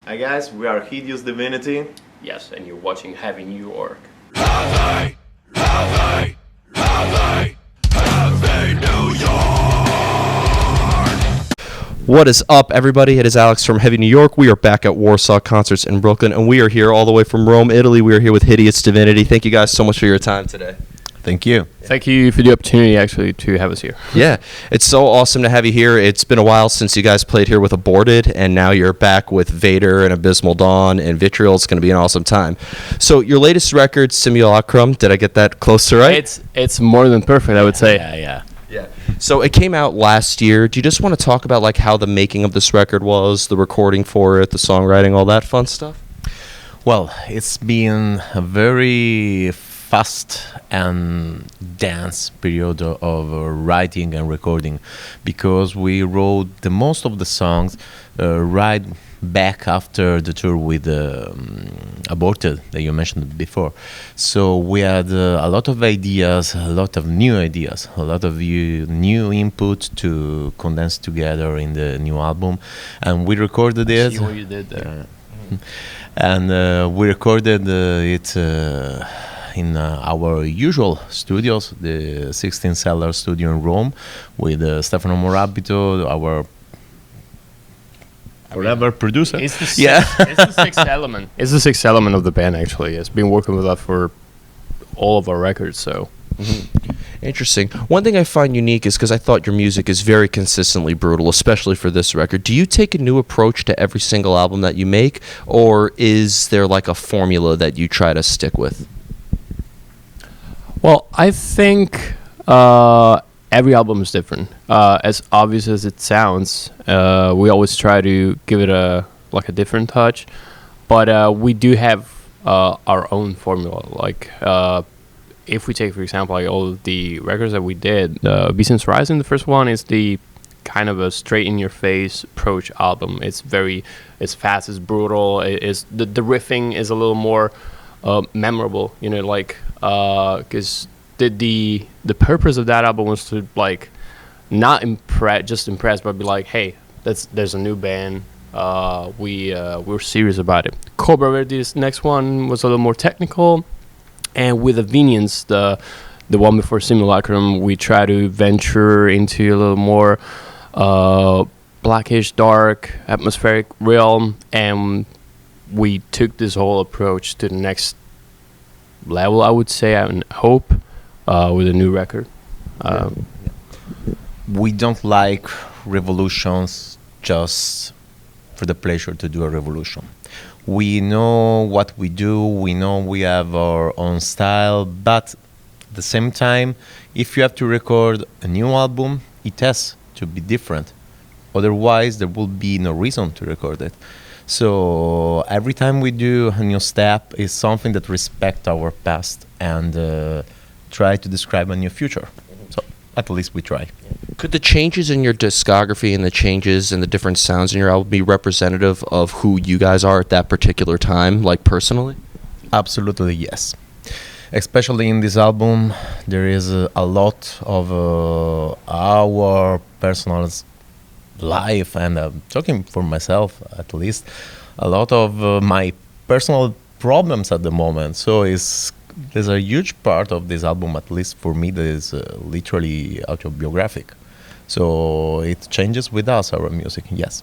Hi guys, we are Hideous Divinity. Yes, and you're watching Heavy New York. What is up, everybody? It is Alex from Heavy New York. We are back at Warsaw Concerts in Brooklyn, and we are here all the way from Rome, Italy. We are here with Hideous Divinity. Thank you guys so much for your time today. Thank you. Thank you for the opportunity, actually, to have us here. Yeah, it's so awesome to have you here. It's been a while since you guys played here with Aborted, and now you're back with Vader and Abysmal Dawn and Vitriol. It's going to be an awesome time. So your latest record, Simulacrum, did I get that close to right? It's more than perfect, I would say. Yeah. So it came out last year. Do you just want to talk about like how the making of this record was, the recording for it, the songwriting, all that fun stuff? Well, it's been a very fast and dense period of writing and recording, because we wrote the most of the songs right back after the tour with Aborted that you mentioned before. So we had a lot of ideas, a lot of new ideas, a lot of new input to condense together in the new album, and we recorded it. See what you did there. And we recorded it in our usual studios, the 16 Cellar studio in Rome, with Stefano Morabito, our forever producer. It's the sixth element. It's the sixth element of the band, actually. It's been working with us for all of our records, so. Mm-hmm. Interesting. One thing I find unique is because I thought your music is very consistently brutal, especially for this record. Do you take a new approach to every single album that you make, or is there like a formula that you try to stick with? Well, I think every album is different. As obvious as it sounds, we always try to give it a different touch, but we do have our own formula. Like if we take, for example, like all of the records that we did, Beasons Rising, the first one, is the kind of a straight-in-your-face approach album. It's fast, it's brutal. The riffing is a little more memorable, because the purpose of that album was to not impress, but be like, hey, there's a new band. We're serious about it. Cobra Verde's next one was a little more technical, and with Avenians, the one before Simulacrum, we try to venture into a little more blackish, dark, atmospheric realm, and we took this whole approach to the next level, I would say, and hope, with a new record. We don't like revolutions just for the pleasure to do a revolution. We know what we do, we know we have our own style, but at the same time, if you have to record a new album, it has to be different. Otherwise, there will be no reason to record it. So every time we do a new step is something that respects our past and try to describe a new future. So at least we try. Could the changes in your discography and the changes in the different sounds in your album be representative of who you guys are at that particular time, like personally? Absolutely, yes. Especially in this album, there is a lot of our personal life, and talking for myself at least, a lot of my personal problems at the moment. So there's a huge part of this album, at least for me, that is literally autobiographic. So it changes with us, our music, yes.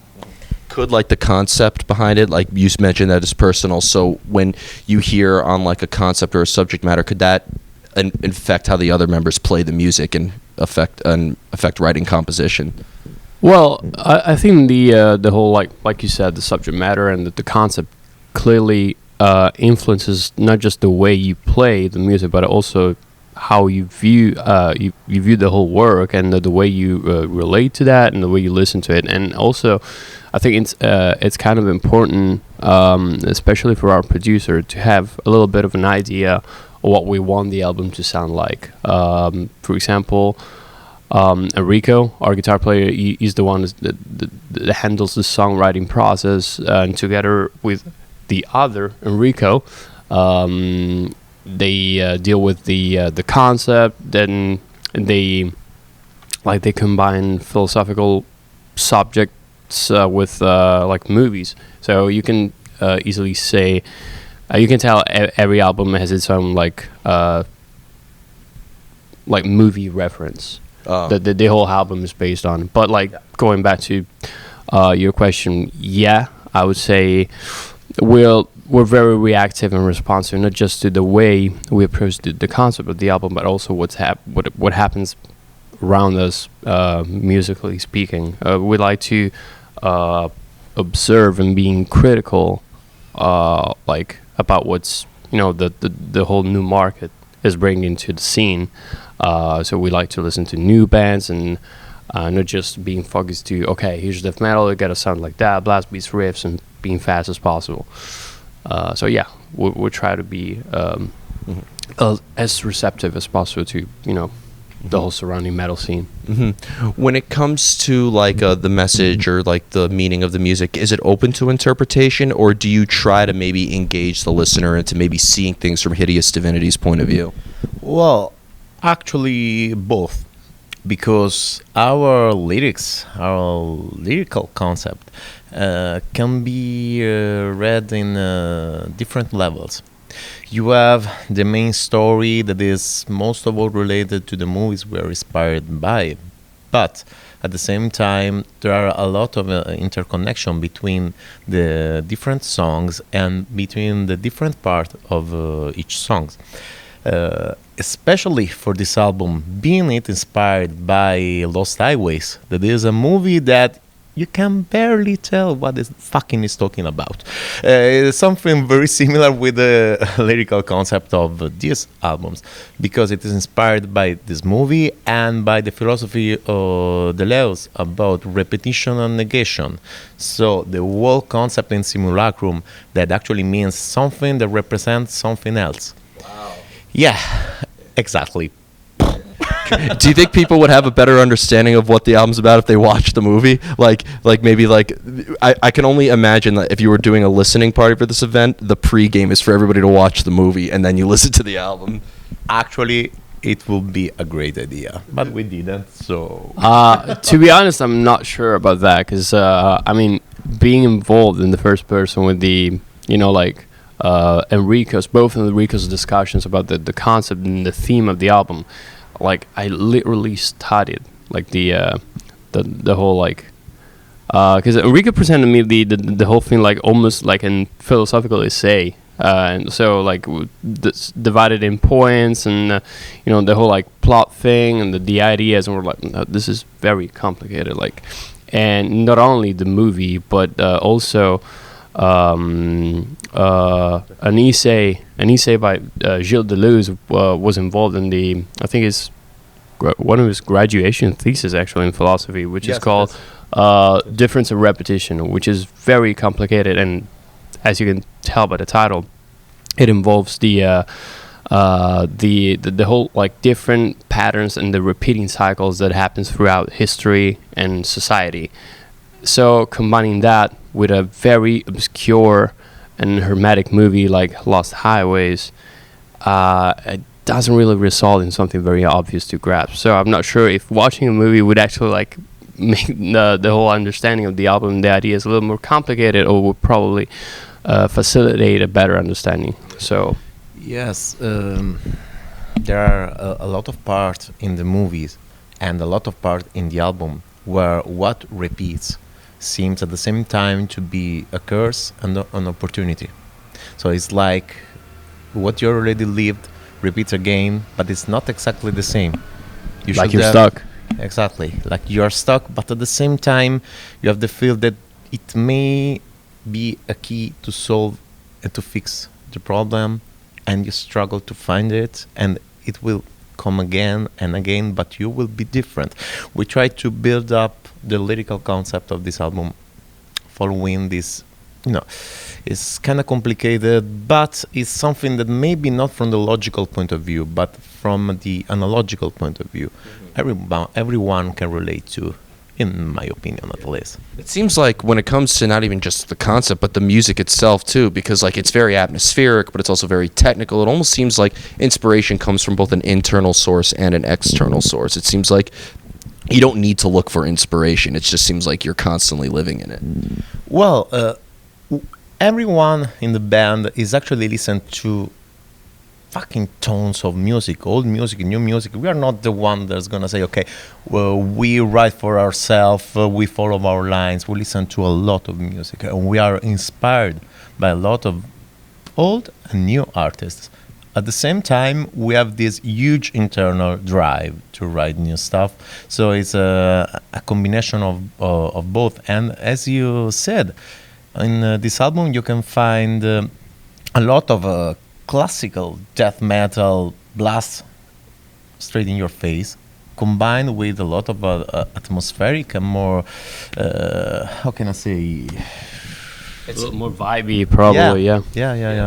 Could like the concept behind it, like you mentioned that is personal, so when you hear on like a concept or a subject matter, could that affect how the other members play the music and affect writing composition? Well, I think the whole, like you said, the subject matter and the concept clearly influences not just the way you play the music, but also how you view you view the whole work, and the way you relate to that, and the way you listen to it. And also, I think it's kind of important, especially for our producer, to have a little bit of an idea of what we want the album to sound like. For example, Enrico, our guitar player, he's the one that handles the songwriting process, and together with the other Enrico, they deal with the concept. Then they combine philosophical subject it's with like movies. So you can easily say you can tell every album has its own like movie reference that the whole album is based on. But like going back to your question, yeah, I would say we're very reactive and responsive, not just to the way we approach the concept of the album, but also what happens around us musically speaking. We like to observe and being critical, like about what's the whole new market is bringing to the scene. So we like to listen to new bands and not just being focused to here's death metal, it gotta sound like that, blast beats, riffs, and being fast as possible. So yeah, we'll try to be as receptive as possible to the whole surrounding metal scene. When it comes to like the message or like the meaning of the music, is it open to interpretation, or do you try to maybe engage the listener into maybe seeing things from Hideous Divinity's point of view? Well, actually, both. Because our lyrics, our lyrical concept, can be read in different levels. You have the main story that is most of all related to the movies we are inspired by, but at the same time there are a lot of interconnection between the different songs and between the different part of each songs. Especially for this album, being it inspired by Lost Highways, that is a movie that you can barely tell what it fucking is talking about. It's something very similar with the lyrical concept of these albums, because it is inspired by this movie and by the philosophy of Deleuze about repetition and negation. So the whole concept in Simulacrum that actually means something that represents something else. Wow. Yeah, exactly. Do you think people would have a better understanding of what the album's about if they watched the movie? Like maybe I can only imagine that if you were doing a listening party for this event, the pre-game is for everybody to watch the movie and then you listen to the album. Actually, it would be a great idea, but we didn't. So to be honest, I'm not sure about that, because I mean, being involved in the first person with the both Enrico's discussions about the concept and the theme of the album, like I literally studied like the whole because Enrico presented me the whole thing like almost like an philosophical essay, and so like divided in points and the whole like plot thing and the ideas, and we're like, no, this is very complicated, like, and not only the movie but also an essay by Gilles Deleuze was involved in I think it's one of his graduation thesis actually in philosophy, which is called Difference of Repetition, which is very complicated, and as you can tell by the title, it involves the whole like different patterns and the repeating cycles that happens throughout history and society. So combining that with a very obscure and hermetic movie like Lost Highways, it doesn't really result in something very obvious to grasp. So I'm not sure if watching a movie would actually like make the whole understanding of the album, the ideas a little more complicated, or would probably facilitate a better understanding. So yes, there are a lot of parts in the movies and a lot of parts in the album where what repeats seems at the same time to be a curse and an opportunity. So it's like what you already lived repeats again, but it's not exactly the same. Like you're stuck. Exactly, like you're stuck, but at the same time you have the feel that it may be a key to solve and to fix the problem, and you struggle to find it, and it will come again and again, but you will be different. We try to build up the lyrical concept of this album following this, it's kind of complicated, but it's something that maybe not from the logical point of view, but from the analogical point of view, everyone can relate to, in my opinion at least. It seems like when it comes to not even just the concept, but the music itself too, because like it's very atmospheric, but it's also very technical. It almost seems like inspiration comes from both an internal source and an external source. It seems like you don't need to look for inspiration. It just seems like you're constantly living in it. Well, everyone in the band is actually listening to fucking tons of music, old music, new music. We are not the one that's gonna say, okay, well, we write for ourselves, we follow our lines. We listen to a lot of music, and we are inspired by a lot of old and new artists. At the same time, we have this huge internal drive to write new stuff. So it's a combination of both. And as you said, in this album you can find a lot of classical death metal blast straight in your face, combined with a lot of atmospheric and more, how can I say? It's a little more vibey, probably. Yeah.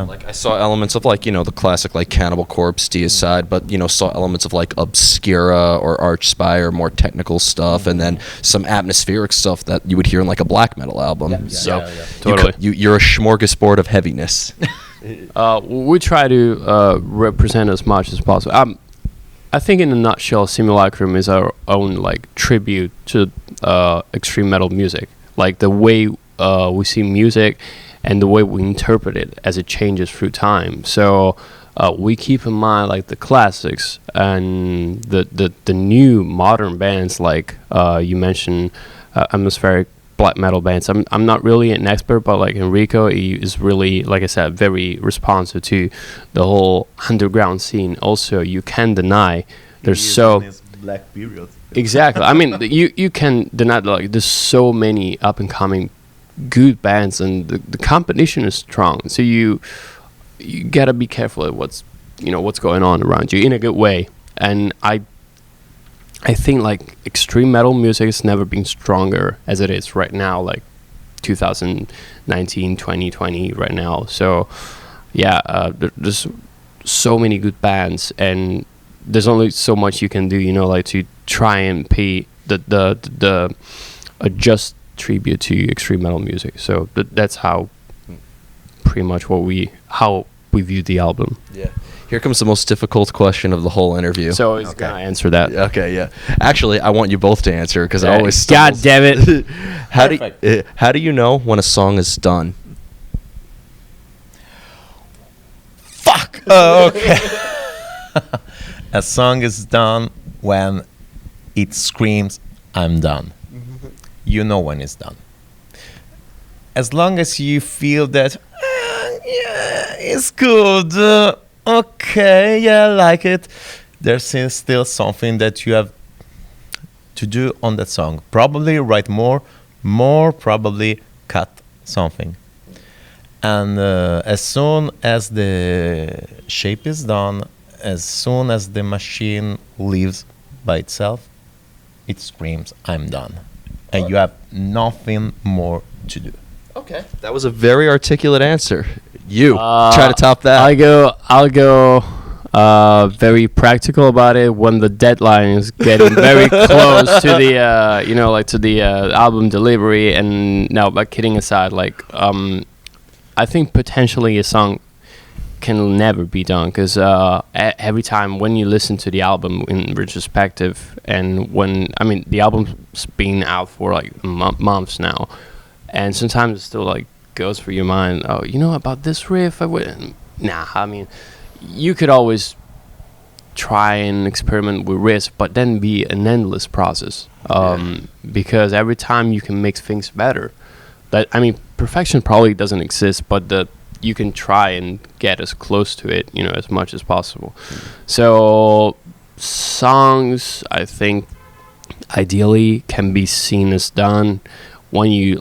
Like I saw elements of like, the classic like Cannibal Corpse deicide, but saw elements of like Obscura or Archspire, more technical stuff, and then some atmospheric stuff that you would hear in like a black metal album. Totally. You're a smorgasbord of heaviness. We try to represent as much as possible. I think in a nutshell, Simulacrum is our own like tribute to extreme metal music. Like the way we see music and the way we interpret it as it changes through time. So we keep in mind like the classics and the new modern bands like you mentioned atmospheric black metal bands. I'm not really an expert, but like Enrico, he is really, like I said, very responsive to the whole underground scene. Also, you can't deny there's so black period. Exactly. I mean, you can deny like there's so many up and coming good bands, and the competition is strong. So you gotta be careful at what's going on around you in a good way. And I think like extreme metal music has never been stronger as it is right now, like 2019, 2020 right now. So yeah, there's so many good bands, and there's only so much you can do, like to try and pay the a just tribute to extreme metal music. So that's how pretty much how we view the album. Yeah. Here comes the most difficult question of the whole interview. So he's gonna answer that. Okay, yeah. Actually, I want you both to answer because I always God damn it. How do you know when a song is done? Fuck. Okay. A song is done when it screams, "I'm done." You know when it's done. As long as you feel that, yeah, it's good, okay, yeah, I like it, there's still something that you have to do on that song. Probably write more, probably cut something. And as soon as the shape is done, as soon as the machine leaves by itself, it screams, "I'm done." And you have nothing more to do. Okay. That was a very articulate answer. You try to top that. I'll go very practical about it. When the deadline is getting very close to the to the album delivery, and now, but kidding aside, like I think potentially a song can never be done, because every time when you listen to the album in retrospective, and the album's been out for like months now, and sometimes it still like goes through your mind, oh, about this riff, you could always try and experiment with riffs, but then be an endless process, because every time you can make things better. Perfection probably doesn't exist, but you can try and get as close to it, as much as possible. So songs, I think, ideally can be seen as done when you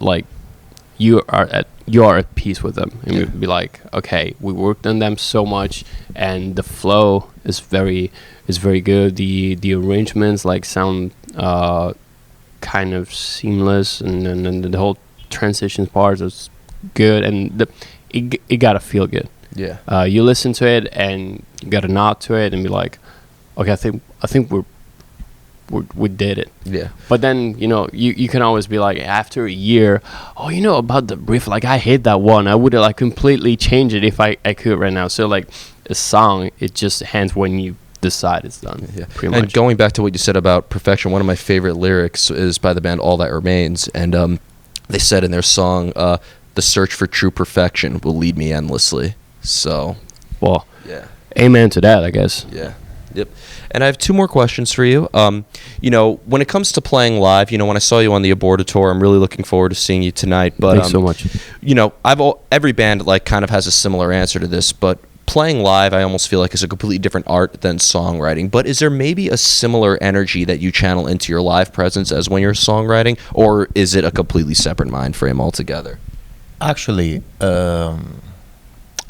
are at peace with them, and you'd be like, okay, we worked on them so much, and the flow is very good. The arrangements sound kind of seamless, and the whole transition part is good, and it gotta feel good. Yeah. You listen to it and you gotta nod to it and be like, okay, I think we did it. Yeah. But then you can always be like, after a year, about the riff, I hate that one. I would completely change it if I could right now. So a song, it just ends when you this side is done. Yeah. Pretty And much. going back to what you said about perfection, one of my favorite lyrics is by the band All That Remains, and they said in their song, "The search for true perfection will lead me endlessly." So, Well, yeah. amen to that, I guess. Yeah. Yep. And I have two more questions for you. When it comes to playing live, when I saw you on the Aborta tour, I'm really looking forward to seeing you tonight. But Thanks so much. every band kind of has a similar answer to this, but playing live, I almost feel like is a completely different art than songwriting. But is there maybe a similar energy that you channel into your live presence as when you're songwriting, or is it a completely separate mind frame altogether? Actually, a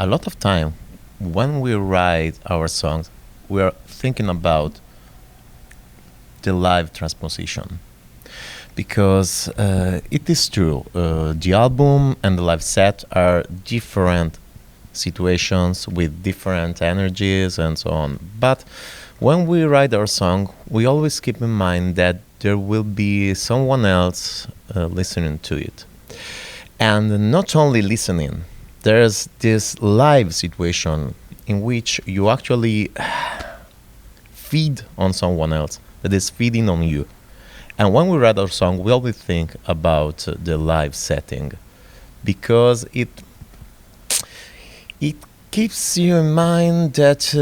lot of time when we write our songs, we are thinking about the live transposition, because it is true, the album and the live set are different situations with different energies and so on. But when we write our song, we always keep in mind that there will be someone else listening to it. And not only listening, there's this live situation in which you actually feed on someone else that is feeding on you. And when we write our song, we always think about the live setting, because it keeps you in mind that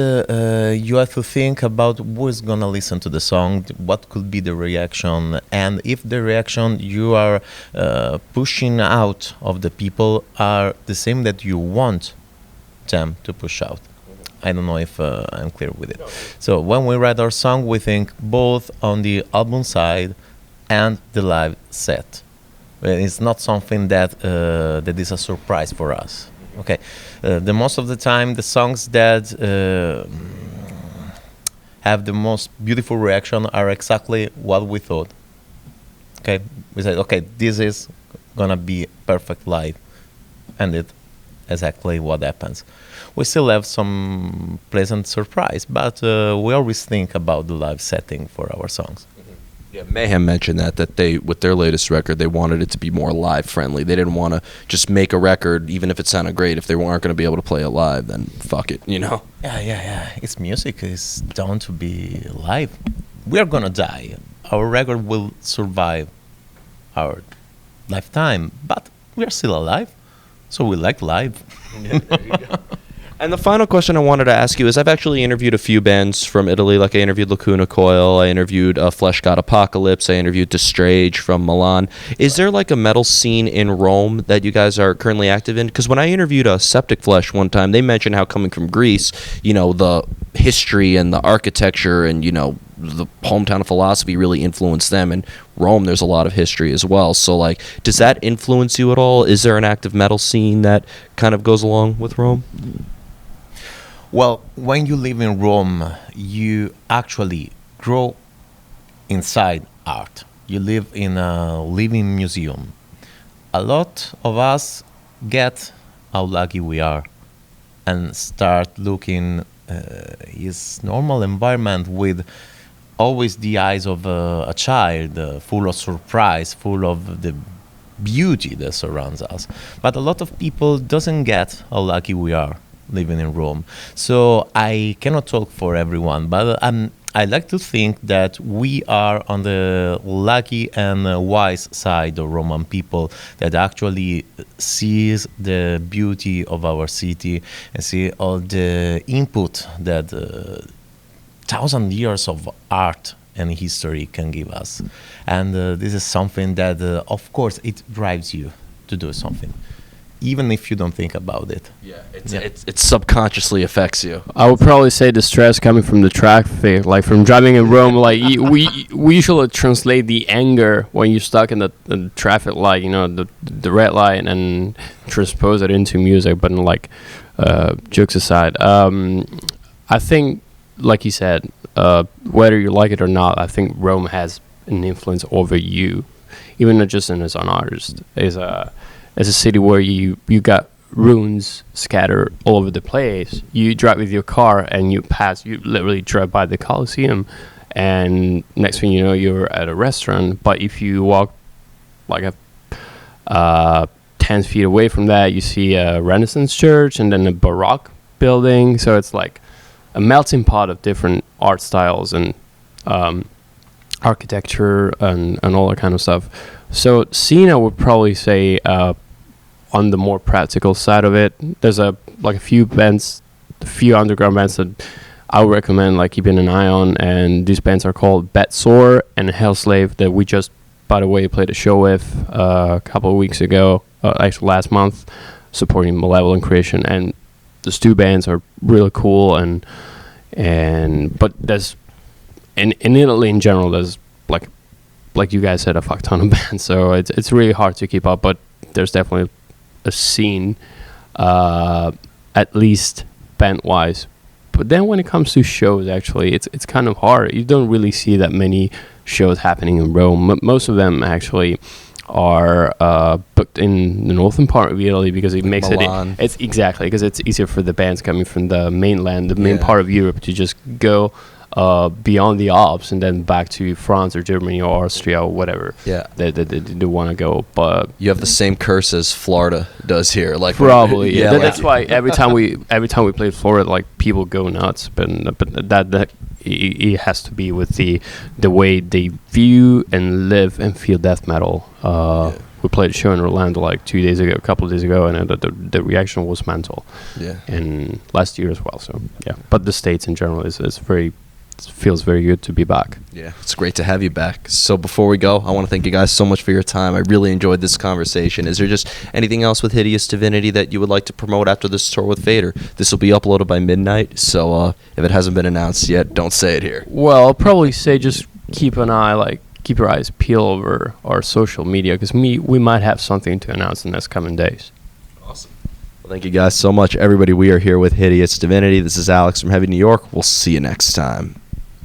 you have to think about who is gonna listen to the song, what could be the reaction, and if the reaction you are pushing out of the people are the same that you want them to push out. I don't know if I'm clear with it. So when we write our song, we think both on the album side and the live set. It's not something that that is a surprise for us. Okay, the most of the time, the songs that have the most beautiful reaction are exactly what we thought. Okay, we said, okay, this is gonna be perfect live, and it exactly what happens. We still have some pleasant surprise, but we always think about the live setting for our songs. Yeah, Mayhem mentioned that they, with their latest record, they wanted it to be more live friendly. They didn't want to just make a record, even if it sounded great. If they weren't going to be able to play it live, then fuck it, Yeah. It's music. It's down to be live. We are gonna die. Our record will survive our lifetime, but we are still alive, so we like live. Yeah, there you go. And the final question I wanted to ask you is, I've actually interviewed a few bands from Italy. Like I interviewed Lacuna Coil, I interviewed Flesh God Apocalypse, I interviewed Destrage from Milan. Is there like a metal scene in Rome that you guys are currently active in? Because when I interviewed Septic Flesh one time, they mentioned how coming from Greece, the history and the architecture and, the hometown philosophy really influenced them. And Rome, there's a lot of history as well. So like, does that influence you at all? Is there an active metal scene that kind of goes along with Rome? Well, when you live in Rome, you actually grow inside art. You live in a living museum. A lot of us get how lucky we are and start looking his normal environment with always the eyes of a child, full of surprise, full of the beauty that surrounds us. But a lot of people doesn't get how lucky we are living in Rome. So I cannot talk for everyone, but I like to think that we are on the lucky and wise side of Roman people that actually sees the beauty of our city and see all the input that 1,000 years of art and history can give us. And this is something that, of course, it drives you to do something, even if you don't think about it. Yeah, it subconsciously affects you. I would probably say the stress coming from the traffic, like from driving in Rome. Like we usually translate the anger when you're stuck in the traffic light, the red light, and transpose it into music. But jokes aside, I think, like you said, whether you like it or not, I think Rome has an influence over you, even not just as an artist. As a city where you got ruins scattered all over the place. You drive with your car and you literally drive by the Colosseum, and next thing you know, you're at a restaurant. But if you walk like 10 feet away from that, you see a Renaissance church and then a Baroque building. So it's like a melting pot of different art styles and architecture and all that kind of stuff. So scene, I would probably say on the more practical side of it, there's a few bands, a few underground bands that I would recommend like keeping an eye on, and these bands are called Bedsore and Hellslave that we just, by the way, played a show with a couple of weeks ago, actually last month, supporting Malevolent Creation, and those two bands are really cool, but there's in Italy in general, there's like you guys said, a fuck ton of bands, so it's really hard to keep up, but there's definitely a scene, at least band wise. But then when it comes to shows, actually, it's kind of hard. You don't really see that many shows happening in Rome. Most of them actually are booked in the northern part of Italy because it makes Milan. it's exactly because it's easier for the bands coming from the mainland, the main Yeah. part of Europe, to just go beyond the Alps and then back to France or Germany or Austria or whatever. Yeah. They want to go, but You have the same curse as Florida does here. Like probably yeah. like- That's why every time we play Florida, like people go nuts. But that it has to be with the way they view and live and feel death metal. We played a show in Orlando like a couple of days ago, and the reaction was mental. Yeah. And last year as well. So yeah, but the States in general is very. It feels very good to be back. Yeah, it's great to have you back. So before we go, I want to thank you guys so much for your time. I really enjoyed this conversation. Is there just anything else with Hideous Divinity that you would like to promote after this tour with Vader? This will be uploaded by midnight, so if it hasn't been announced yet, don't say it here. Well, I'll probably say just keep your eyes peeled over our social media, because we might have something to announce in the next coming days. Awesome. Well, thank you guys so much. Everybody, we are here with Hideous Divinity. This is Alex from Heavy New York. We'll see you next time.